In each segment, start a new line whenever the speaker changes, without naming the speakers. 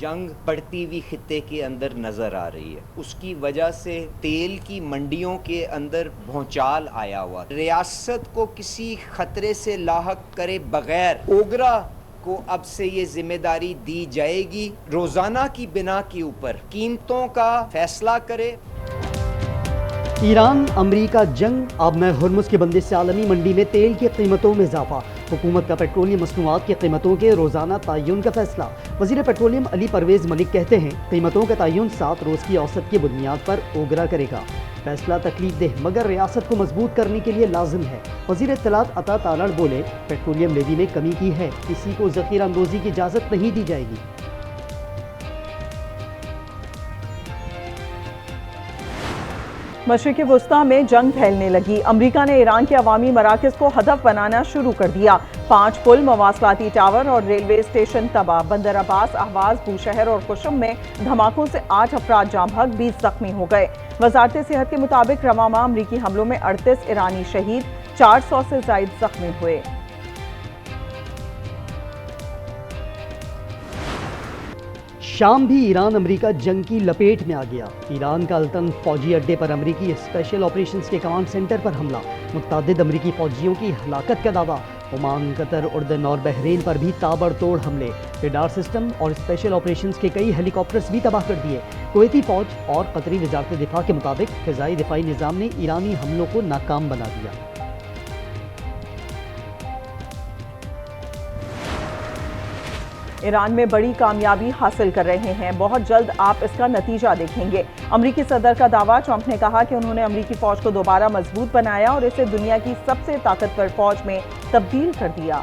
جنگ بڑھتی ہوئی خطے کے اندر نظر آ رہی ہے. اس کی وجہ سے تیل کی منڈیوں کے اندر بھونچال آیا ہوا. ریاست کو کسی خطرے سے لاحق کرے بغیر اوگرا کو اب سے یہ ذمہ داری دی جائے گی روزانہ کی بنا کے اوپر قیمتوں کا فیصلہ کرے.
ایران امریکہ جنگ، اب میں ہرمز کے بندے سے عالمی منڈی میں تیل کی قیمتوں میں اضافہ، حکومت کا پیٹرولیم مصنوعات کی قیمتوں کے روزانہ تعین کا فیصلہ. وزیر پیٹرولیم علی پرویز ملک کہتے ہیں قیمتوں کا تعین 7 روز کی اوسط کی بنیاد پر اوگرا کرے گا. فیصلہ تکلیف دہ مگر ریاست کو مضبوط کرنے کے لیے لازم ہے. وزیر اطلاعات عطا تالڑ بولے پیٹرولیم لیوی میں کمی کی ہے، کسی کو ذخیرہ اندوزی کی اجازت نہیں دی جائے گی.
مشرق وسطی میں جنگ پھیلنے لگی. امریکہ نے ایران کے عوامی مراکز کو ہدف بنانا شروع کر دیا. 5 پل، مواصلاتی ٹاور اور ریلوے اسٹیشن تباہ. بندر عباس، اہواز، بوشہر اور قشم میں دھماکوں سے 8 افراد جاں بحق، 20 زخمی ہو گئے. وزارت صحت کے مطابق رواں ماہ امریکی حملوں میں 38 ایرانی شہید، 400 سے زائد زخمی ہوئے.
شام بھی ایران امریکہ جنگ کی لپیٹ میں آ گیا. ایران کا التن فوجی اڈے پر امریکی اسپیشل آپریشنز کے کمانڈ سینٹر پر حملہ، متعدد امریکی فوجیوں کی ہلاکت کا دعویٰ. عمان، قطر، اردن اور بحرین پر بھی تابڑ توڑ حملے، ریڈار سسٹم اور اسپیشل آپریشنز کے کئی ہیلی کاپٹرز بھی تباہ کر دیے. کویتی فوج اور قطری وزارت دفاع کے مطابق فضائی دفاعی نظام نے ایرانی حملوں کو ناکام بنا دیا.
ایران میں بڑی کامیابی حاصل کر رہے ہیں، بہت جلد آپ اس کا نتیجہ دیکھیں گے. امریکی صدر کا دعویٰ. ٹرمپ نے کہا کہ انہوں نے امریکی فوج کو دوبارہ مضبوط بنایا اور اسے دنیا کی سب سے طاقتور فوج میں تبدیل کر دیا.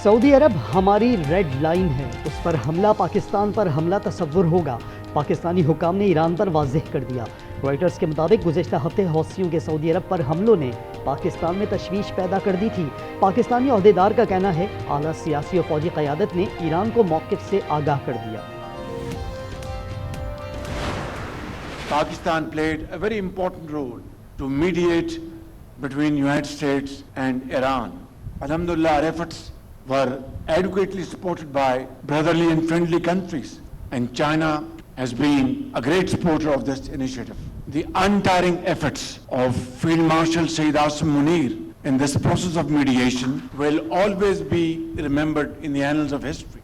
سعودی عرب ہماری ریڈ لائن ہے، اس پر حملہ پاکستان پر حملہ تصور ہوگا. پاکستانی حکام نے ایران پر واضح کر دیا. رائٹرز کے مطابق گزشتہ ہفتے حوثیوں کے سعودی عرب پر حملوں نے پاکستان میں تشویش پیدا کر دی تھی. پاکستانی عہدیدار کا کہنا ہے اعلیٰ سیاسی اور فوجی قیادت نے ایران کو موقف سے آگاہ کر دیا.
Pakistan played a very important role to mediate between United States and Iran. Alhamdulillah, our efforts were adequately supported by brotherly and friendly countries, and China has been a great supporter of this initiative. The untiring efforts of Field Marshal Sayyid Asim Munir in this process of mediation will always be remembered in the annals of history.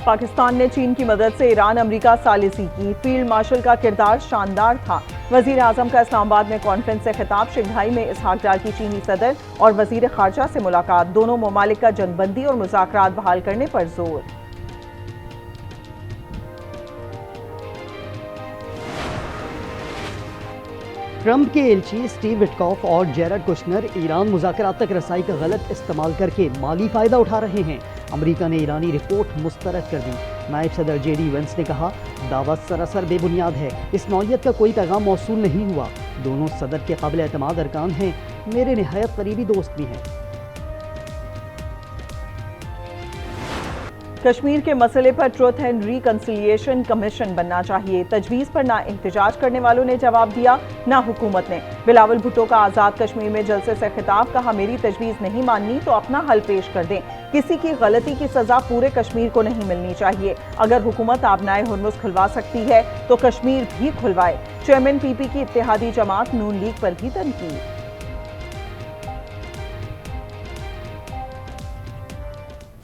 Pakistan نے چین کی مدد سے ایران امریکہ ثالثی کی. Field marshal کا کردار شاندار تھا. وزیر اعظم کا اسلام آباد میں کانفرنس سے خطاب. شنگھائی میں اسحاق ڈار کی چینی صدر اور وزیر خارجہ سے ملاقات. دونوں ممالک کا جنگ بندی اور مذاکرات بحال کرنے پر زور.
ٹرمپ کے ایلچی سٹیو وٹکاف اور جیرڈ کشنر ایران مذاکرات تک رسائی کا غلط استعمال کر کے مالی فائدہ اٹھا رہے ہیں. امریکہ نے ایرانی رپورٹ مسترد کر دی. نائب صدر جے ڈی وینس نے کہا دعوت سراسر بے بنیاد ہے، اس نوعیت کا کوئی پیغام موصول نہیں ہوا. دونوں صدر کے قابل اعتماد ارکان ہیں، میرے نہایت قریبی دوست بھی ہیں.
کشمیر کے مسئلے پر ٹروتھ اینڈ ریکنسیلیشن کمیشن بننا چاہیے. تجویز پر نہ احتجاج کرنے والوں نے جواب دیا نہ حکومت نے. بلاول بھٹو کا آزاد کشمیر میں جلسے سے خطاب. کہا میری تجویز نہیں ماننی تو اپنا حل پیش کر دیں. کسی کی غلطی کی سزا پورے کشمیر کو نہیں ملنی چاہیے. اگر حکومت آبنائے ہرمز کھلوا سکتی ہے تو کشمیر بھی کھلوائے. چیئرمین پی پی کی اتحادی جماعت نون لیگ پر بھی تنقید.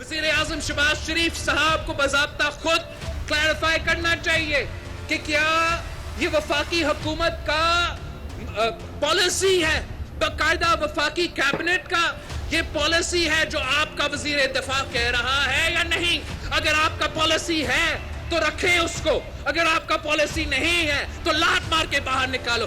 وزیر اعظم شہباز شریف صاحب کو باضابطہ خود کلیریفائی کرنا چاہیے کہ کیا یہ وفاقی حکومت کا پالیسی ہے، باقاعدہ وفاقی کیبنٹ کا یہ پالیسی ہے جو آپ کا وزیر دفاع کہہ رہا ہے یا نہیں. اگر آپ کا پالیسی ہے تو رکھیں اس کو، اگر آپ کا پالیسی نہیں ہے تو لات مار کے باہر نکالو.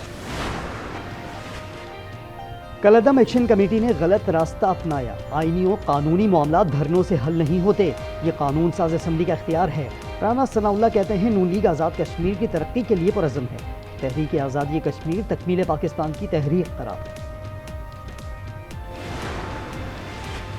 کالعدم ایکشن کمیٹی نے غلط راستہ اپنایا. آئینی و قانونی معاملات دھرنوں سے حل نہیں ہوتے، یہ قانون ساز اسمبلی کا اختیار ہے. رانا ثناء اللہ کہتے ہیں نون لیگ آزاد کشمیر کی ترقی کے لیے پرعزم ہے. تحریک آزادی کشمیر تکمیل پاکستان کی تحریک قرار.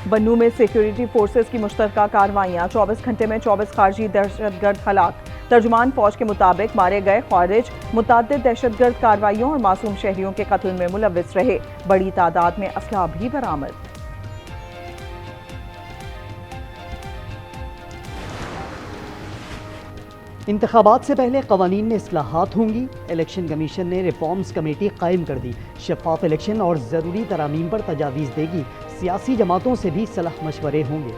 بنوں میں سیکیورٹی فورسز کی مشترکہ کارروائیاں. 24 گھنٹے میں 24 خارجی دہشت گرد ہلاک. ترجمان فوج کے مطابق مارے گئے خارج متعدد دہشت گرد کارروائیوں اور معصوم شہریوں کے قتل میں ملوث رہے. بڑی تعداد میں اسلحہ بھی برآمد.
انتخابات سے پہلے قوانین میں اصلاحات ہوں گی، الیکشن کمیشن نے ریفارمز کمیٹی قائم کر دی، شفاف الیکشن اور ضروری ترامیم پر تجاویز دے گی، سیاسی جماعتوں سے بھی صلاح مشورے ہوں گے۔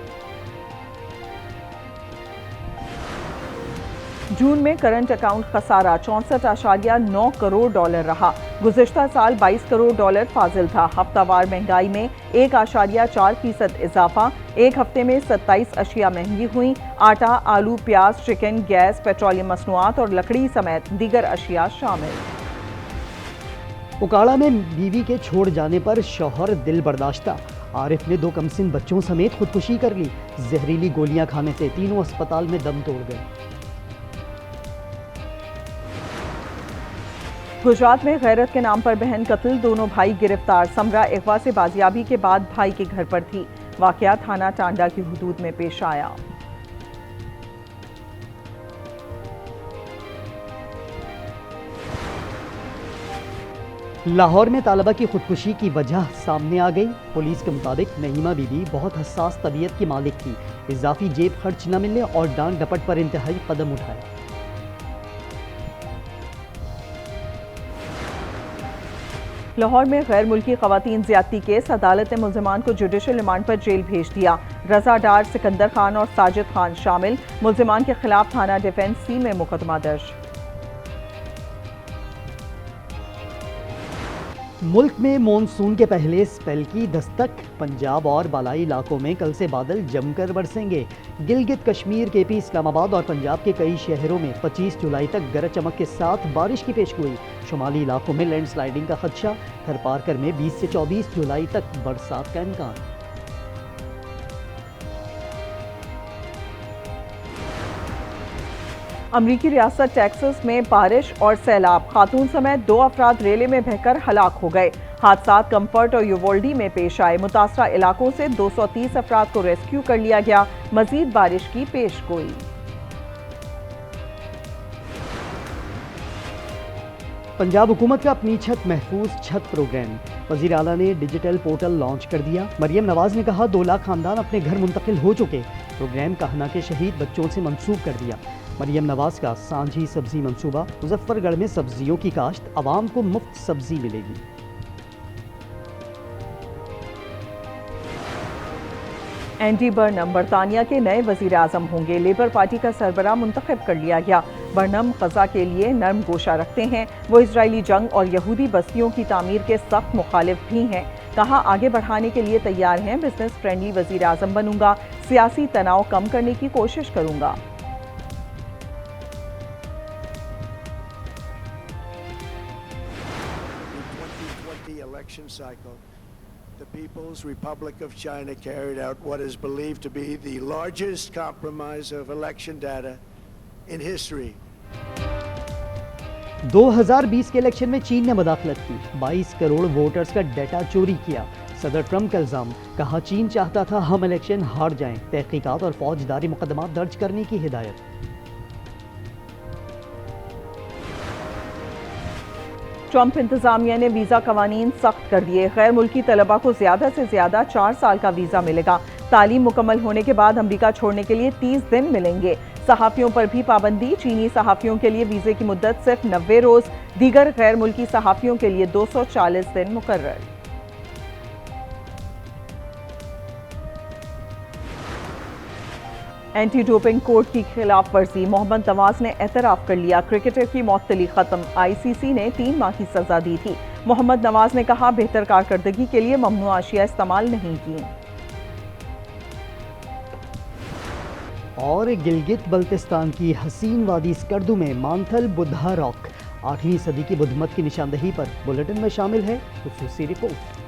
جون میں کرنٹ اکاؤنٹ خسارہ 64.9 کروڑ ڈالر رہا، گزشتہ سال 22 کروڑ ڈالر فاضل تھا۔ ہفتہ وار مہنگائی میں 1.4% اضافہ، ایک ہفتے میں 27 اشیاء مہنگی ہوئیں، آٹا، آلو، پیاز، چکن، گیس، پیٹرولیم مصنوعات اور لکڑی سمیت دیگر اشیاء شامل۔
اکاڑا میں بیوی کے چھوڑ جانے پر شوہر دل برداشتہ، عارف نے 2 کمسن بچوں سمیت خودکشی کر لی، زہریلی گولیاں کھانے سے تینوں اسپتال میں دم توڑ گئے۔
گجرات میں غیرت کے نام پر بہن قتل، دونوں بھائی گرفتار، سمرا اغوا سے بازیابی کے بعد بھائی کے گھر پر تھی، واقعہ تھانہ ٹانڈا کی حدود میں پیش آیا۔
لاہور میں طالبہ کی خودکشی کی وجہ سامنے آ گئی، پولیس کے مطابق نعیمہ بی بی بہت حساس طبیعت کی مالک تھی، اضافی جیب خرچ نہ ملنے اور ڈانٹ ڈپٹ پر انتہائی قدم اٹھائے۔
لاہور میں غیر ملکی خواتین زیادتی کیس، عدالت نے ملزمان کو جوڈیشل ریمانڈ پر جیل بھیج دیا، رضا ڈار، سکندر خان اور ساجد خان شامل، ملزمان کے خلاف تھانہ ڈیفنس سی میں مقدمہ درج۔
ملک میں مونسون کے پہلے سپیل کی دستک، پنجاب اور بالائی علاقوں میں کل سے بادل جم کر برسیں گے، گلگت کشمیر، کے پی، اسلام آباد اور پنجاب کے کئی شہروں میں 25 جولائی تک گرج چمک کے ساتھ بارش کی پیشگوئی، شمالی علاقوں میں لینڈ سلائیڈنگ کا خدشہ، تھر پارکر میں 20 سے 24 جولائی تک برسات کا امکان۔
امریکی ریاست ٹیکساس میں بارش اور سیلاب، خاتون سمیت 2 افراد ریلے میں بہہ کر ہلاک ہو گئے، حادثات کمفرٹ اور یوولڈی میں پیش آئے، متاثرہ علاقوں سے 230 افراد کو ریسکیو کر لیا گیا، مزید بارش کی پیش گوئی۔
پنجاب حکومت کا اپنی چھت محفوظ چھت پروگرام، وزیر اعلیٰ نے ڈیجیٹل پورٹل لانچ کر دیا، مریم نواز نے کہا 2 لاکھ خاندان اپنے گھر منتقل ہو چکے، پروگرام کہنا کے شہید بچوں سے منسوب کر دیا۔ مریم نواز کا سانجھی سبزی منصوبہ، مظفر گڑھ میں سبزیوں کی کاشت، عوام کو مفت سبزی ملے گی۔
اینڈی برنم برطانیہ کے نئے وزیر اعظم ہوں گے، لیبر پارٹی کا سربراہ منتخب کر لیا گیا۔ برنم غزہ کے لیے نرم گوشہ رکھتے ہیں، وہ اسرائیلی جنگ اور یہودی بستیوں کی تعمیر کے سخت مخالف بھی ہیں، کہا آگے بڑھانے کے لیے تیار ہیں، بزنس فرینڈلی وزیر اعظم بنوں گا، سیاسی تناؤ کم کرنے کی کوشش کروں گا۔
The People's Republic of China carried out what is believed to be the largest compromise of election data in history.
2020 کے الیکشن میں چین نے مداخلت کی، 22 کروڑ ووٹرز کا ڈیٹا چوری کیا، صدر ٹرمپ کا الزام، کہا چین چاہتا تھا ہم الیکشن ہار جائیں، تحقیقات اور فوجداری مقدمات درج کرنے کی ہدایت۔
ٹرمپ انتظامیہ نے ویزا قوانین سخت کر دیے، غیر ملکی طلبہ کو زیادہ سے زیادہ 4 سال کا ویزا ملے گا، تعلیم مکمل ہونے کے بعد امریکہ چھوڑنے کے لیے 30 دن ملیں گے، صحافیوں پر بھی پابندی، چینی صحافیوں کے لیے ویزے کی مدت صرف 90 روز، دیگر غیر ملکی صحافیوں کے لیے 240 دن مقرر۔ اینٹی ڈوپنگ کوڈ کی خلاف ورزی، محمد نواز نے اعتراف کر لیا، کرکٹر کی معطلی ختم، آئی سی سی نے 3 ماہ کی سزا دی تھی، محمد نواز نے کہا بہتر کارکردگی کے لیے ممنوع اشیاء استعمال نہیں کی۔
اور گلگت بلتستان کی حسین وادی اسکردو میں مانتھل بدھا راک، 8ویں صدی کی بدھ مت کی نشاندہی پر بلیٹن میں شامل ہے خصوصی رپورٹ۔